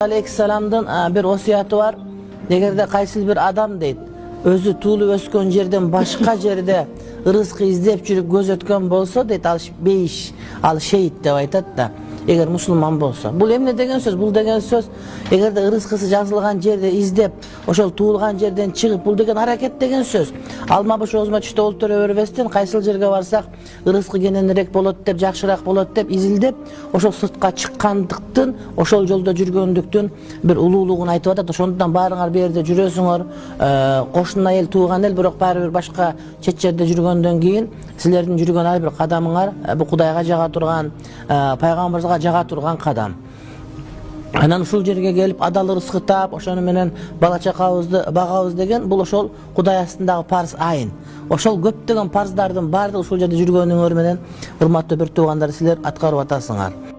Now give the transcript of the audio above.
Aleyhisselam'dan bir osiyatı var. Egerde qaysil bir adam deydi. Özü tuğulu ösken жерден başka жерде rızkı izlep жүрüp göz ötken bolsa deydi, al beyiş, al şehit dep aytат da. Eğer Müslüman bolsa. Bul emne degen söz? Bul degen söz egerde rızkısı жазылган жерде izlep, oşol tuğulgan жерден çıkıp bul degen hareket degen söz. Alma boş ozma çüşte oltura örбестен qaysil жерге barsak rızkı kenenirek bolot dep, жакшыраак bolot dep izildep, oşol sırtka çıkkandыктın, oşol jolda жүргөндүктүн bir ululuğunu aytıp atat. Ошондуктан баарыңар бу жерде жүрөсүңөр, кошуна эл, тууган эл, бирок баары бир башка чет жерде жүргөндөн кийин силердин жүргөн ар бир кадамыңар бу Кудайга жага турган, пайгамбарга жага турган кадам. Анан ушул жерге келип адал рызкы таап, ошону менен бала чакабызды багабыз деген бул ошол Кудай астындагы парз айын. Ошол көптөгөн парздардын баардыгы ушул жерде жүргөнүңөр менен урматтуу бир туугандар силер аткарып атасыңар.